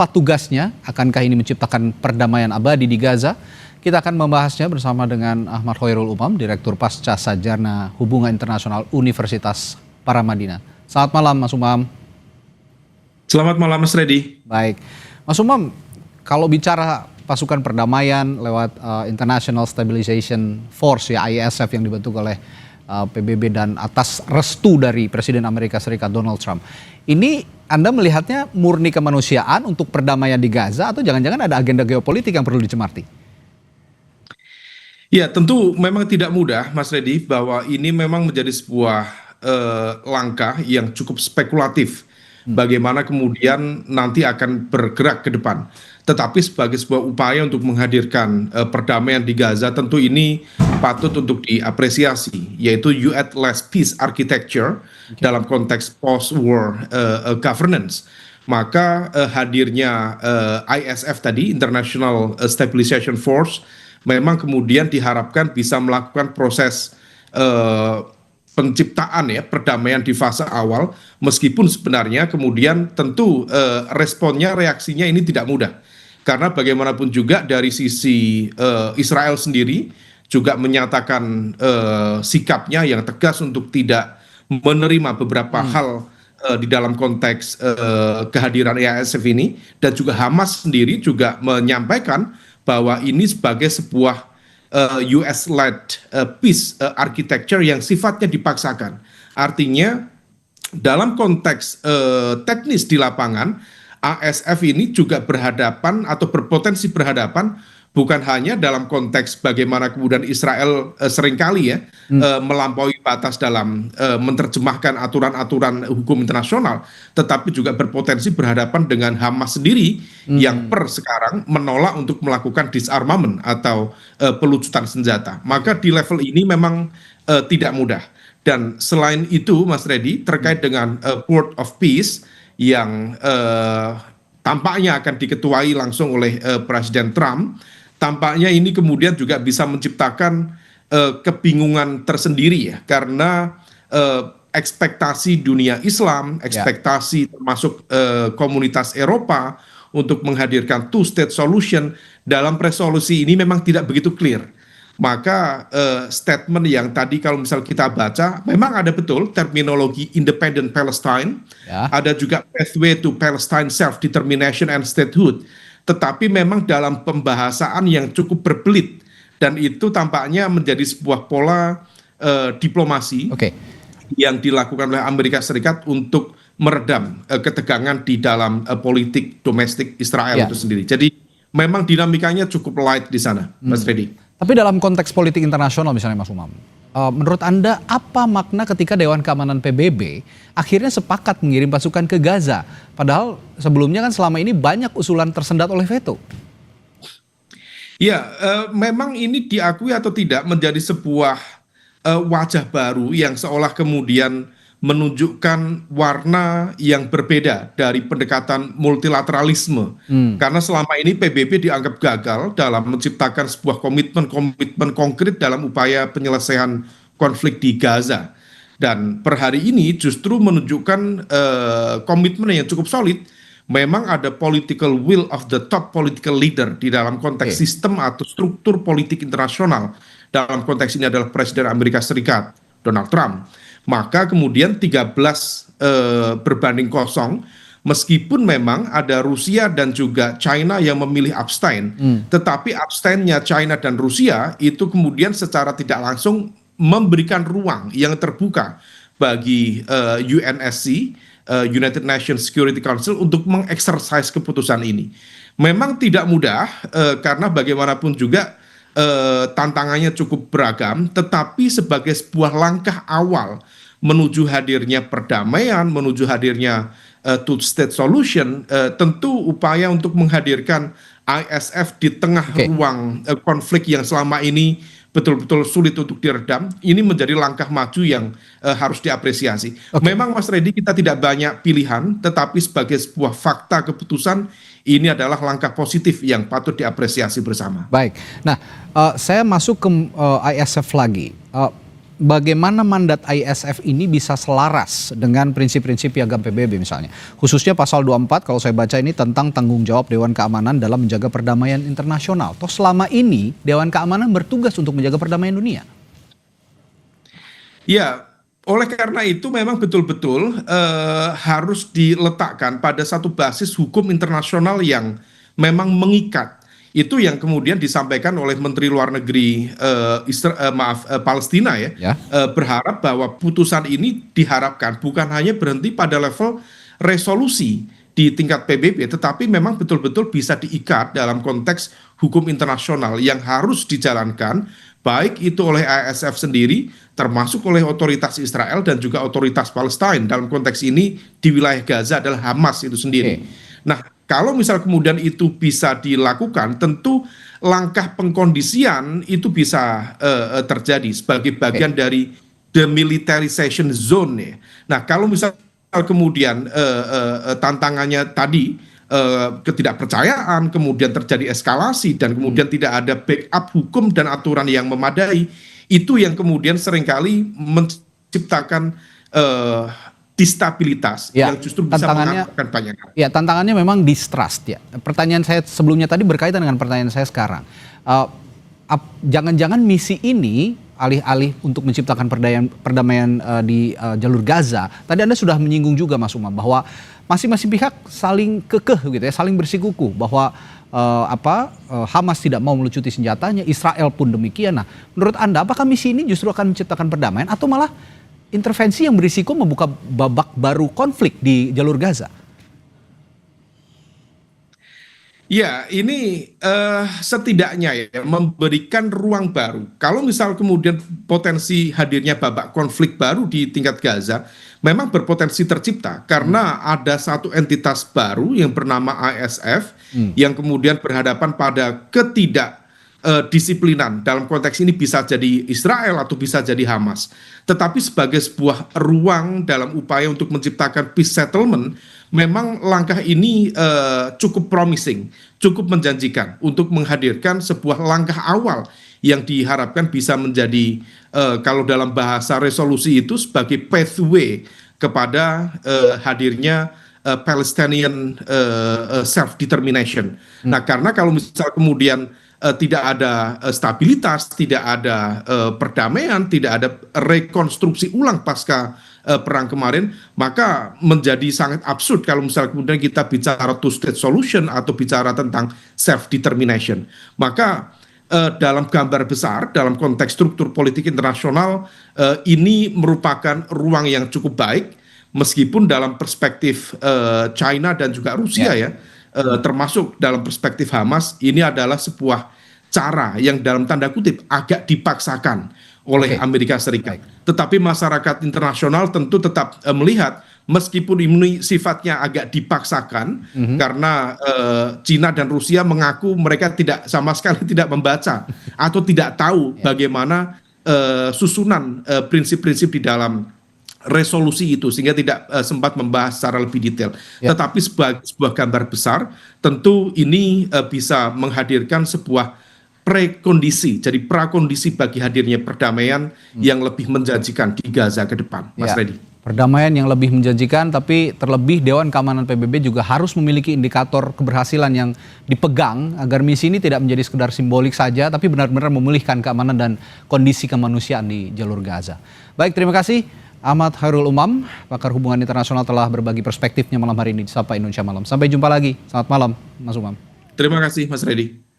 Apa tugasnya? Akankah ini menciptakan perdamaian abadi di Gaza? Kita akan membahasnya bersama dengan Ahmad Khoirul Umam, Direktur Pasca Sarjana Hubungan Internasional Universitas Paramadina. Selamat malam, Mas Umam. Selamat malam, Mas Reddy. Baik, Mas Umam, kalau bicara pasukan perdamaian lewat International Stabilization Force ya ISF yang dibentuk oleh PBB dan atas restu dari Presiden Amerika Serikat Donald Trump. Ini Anda melihatnya murni kemanusiaan untuk perdamaian di Gaza atau jangan-jangan ada agenda geopolitik yang perlu dicermati? Ya, tentu memang tidak mudah, Mas Reddy, bahwa ini memang menjadi sebuah langkah yang cukup spekulatif. Bagaimana kemudian nanti akan bergerak ke depan. Tetapi sebagai sebuah upaya untuk menghadirkan perdamaian di Gaza, tentu ini patut untuk diapresiasi, yaitu U.S.-led peace architecture dalam konteks post-war governance. Maka hadirnya ISF tadi, International Stabilization Force, memang kemudian diharapkan bisa melakukan proses penciptaan ya perdamaian di fase awal, meskipun sebenarnya kemudian tentu responnya, reaksinya ini tidak mudah. Karena bagaimanapun juga dari sisi Israel sendiri juga menyatakan sikapnya yang tegas untuk tidak menerima beberapa hal di dalam konteks kehadiran ISF ini, dan juga Hamas sendiri juga menyampaikan bahwa ini sebagai sebuah US-led peace architecture yang sifatnya dipaksakan. Artinya dalam konteks teknis di lapangan, ASF ini juga berhadapan atau berpotensi berhadapan bukan hanya dalam konteks bagaimana kemudian Israel seringkali ya melampaui batas dalam menerjemahkan aturan-aturan hukum internasional, tetapi juga berpotensi berhadapan dengan Hamas sendiri yang per sekarang menolak untuk melakukan disarmament atau pelucutan senjata. Maka di level ini memang tidak mudah. Dan selain itu, Mas Reddy, terkait dengan Board of Peace yang tampaknya akan diketuai langsung oleh Presiden Trump, tampaknya ini kemudian juga bisa menciptakan kebingungan tersendiri ya, karena ekspektasi dunia Islam, ekspektasi termasuk komunitas Eropa untuk menghadirkan two-state solution dalam resolusi ini memang tidak begitu clear. Maka statement yang tadi kalau misal kita baca, memang ada betul terminologi independent Palestine, ada juga pathway to Palestine self-determination and statehood. Tetapi memang dalam pembahasan yang cukup berbelit, dan itu tampaknya menjadi sebuah pola diplomasi yang dilakukan oleh Amerika Serikat untuk meredam ketegangan di dalam politik domestik Israel itu sendiri. Jadi memang dinamikanya cukup light di sana, Mas Reddy. Tapi dalam konteks politik internasional misalnya Mas Umam, menurut Anda apa makna ketika Dewan Keamanan PBB akhirnya sepakat mengirim pasukan ke Gaza? Padahal sebelumnya kan selama ini banyak usulan tersendat oleh veto. Ya, memang ini diakui atau tidak menjadi sebuah wajah baru yang seolah kemudian menunjukkan warna yang berbeda dari pendekatan multilateralisme. Karena selama ini PBB dianggap gagal dalam menciptakan sebuah komitmen konkret dalam upaya penyelesaian konflik di Gaza. Dan per hari ini justru menunjukkan komitmen yang cukup solid. Memang ada political will of the top political leader di dalam konteks sistem atau struktur politik internasional. Dalam konteks ini adalah Presiden Amerika Serikat, Donald Trump. Maka kemudian 13 berbanding 0, meskipun memang ada Rusia dan juga China yang memilih abstain, tetapi abstainnya China dan Rusia itu kemudian secara tidak langsung memberikan ruang yang terbuka bagi UNSC, United Nations Security Council, untuk mengeksersis keputusan ini. Memang tidak mudah karena bagaimanapun juga tantangannya cukup beragam, tetapi sebagai sebuah langkah awal menuju hadirnya perdamaian, menuju hadirnya two-state solution, tentu upaya untuk menghadirkan ISF di tengah ruang konflik yang selama ini betul-betul sulit untuk diredam, ini menjadi langkah maju yang harus diapresiasi. Memang Mas Reddy, kita tidak banyak pilihan, tetapi sebagai sebuah fakta keputusan, ini adalah langkah positif yang patut diapresiasi bersama. Baik, nah saya masuk ke ISF lagi. bagaimana mandat ISF ini bisa selaras dengan prinsip-prinsip piagam PBB misalnya. Khususnya pasal 24 kalau saya baca ini tentang tanggung jawab Dewan Keamanan dalam menjaga perdamaian internasional. Toh selama ini Dewan Keamanan bertugas untuk menjaga perdamaian dunia. Ya, oleh karena itu memang betul-betul harus diletakkan pada satu basis hukum internasional yang memang mengikat. Itu yang kemudian disampaikan oleh Menteri Luar Negeri Palestina ya. Berharap bahwa putusan ini diharapkan bukan hanya berhenti pada level resolusi di tingkat PBB, tetapi memang betul-betul bisa diikat dalam konteks hukum internasional yang harus dijalankan, baik itu oleh ISF sendiri, termasuk oleh otoritas Israel dan juga otoritas Palestina. Dalam konteks ini di wilayah Gaza adalah Hamas itu sendiri. Nah, kalau misal kemudian itu bisa dilakukan, tentu langkah pengkondisian itu bisa terjadi sebagai bagian dari demilitarization zone ya. Nah, kalau misal kemudian tantangannya tadi ketidakpercayaan, kemudian terjadi eskalasi dan kemudian tidak ada backup hukum dan aturan yang memadai, itu yang kemudian seringkali menciptakan distabilitas yang justru bisa mengakibatkan banyak hal. Ya, tantangannya memang distrust ya. Pertanyaan saya sebelumnya tadi berkaitan dengan pertanyaan saya sekarang. Jangan-jangan misi ini alih-alih untuk menciptakan perdamaian di jalur Gaza, tadi Anda sudah menyinggung juga Mas Umam bahwa masing-masing pihak saling kekeh gitu ya, saling bersikukuh bahwa Hamas tidak mau melucuti senjatanya, Israel pun demikian. Nah, menurut Anda apakah misi ini justru akan menciptakan perdamaian atau malah intervensi yang berisiko membuka babak baru konflik di jalur Gaza? Ya, ini setidaknya ya memberikan ruang baru. Kalau misal kemudian potensi hadirnya babak konflik baru di tingkat Gaza, memang berpotensi tercipta karena ada satu entitas baru yang bernama ISF yang kemudian berhadapan pada ketidakdisiplinan. Dalam konteks ini bisa jadi Israel atau bisa jadi Hamas. Tetapi sebagai sebuah ruang dalam upaya untuk menciptakan peace settlement, memang langkah ini cukup promising, cukup menjanjikan untuk menghadirkan sebuah langkah awal yang diharapkan bisa menjadi kalau dalam bahasa resolusi itu sebagai pathway kepada hadirnya Palestinian self-determination. Nah, karena kalau misal kemudian tidak ada stabilitas, tidak ada perdamaian, tidak ada rekonstruksi ulang pasca perang kemarin, maka menjadi sangat absurd kalau misalnya kemudian kita bicara two-state solution atau bicara tentang self-determination. Maka dalam gambar besar, dalam konteks struktur politik internasional, ini merupakan ruang yang cukup baik, meskipun dalam perspektif China dan juga Rusia ya, termasuk dalam perspektif Hamas, ini adalah sebuah cara yang dalam tanda kutip agak dipaksakan oleh Amerika Serikat. Tetapi masyarakat internasional tentu tetap melihat meskipun ini sifatnya agak dipaksakan karena Cina dan Rusia mengaku mereka tidak sama sekali tidak membaca atau tidak tahu bagaimana susunan prinsip-prinsip di dalam resolusi itu sehingga tidak sempat membahas secara lebih detail. Tetapi sebagai sebuah gambar besar tentu ini bisa menghadirkan sebuah prekondisi, jadi prakondisi bagi hadirnya perdamaian yang lebih menjanjikan di Gaza ke depan, Mas Reddy. Perdamaian yang lebih menjanjikan, tapi terlebih Dewan Keamanan PBB juga harus memiliki indikator keberhasilan yang dipegang agar misi ini tidak menjadi sekedar simbolik saja, tapi benar-benar memulihkan keamanan dan kondisi kemanusiaan di jalur Gaza. Baik, terima kasih Ahmad Khairul Umam, pakar hubungan internasional telah berbagi perspektifnya malam hari ini di Sapa Indonesia Malam. Sampai jumpa lagi, selamat malam Mas Umam. Terima kasih Mas Reddy.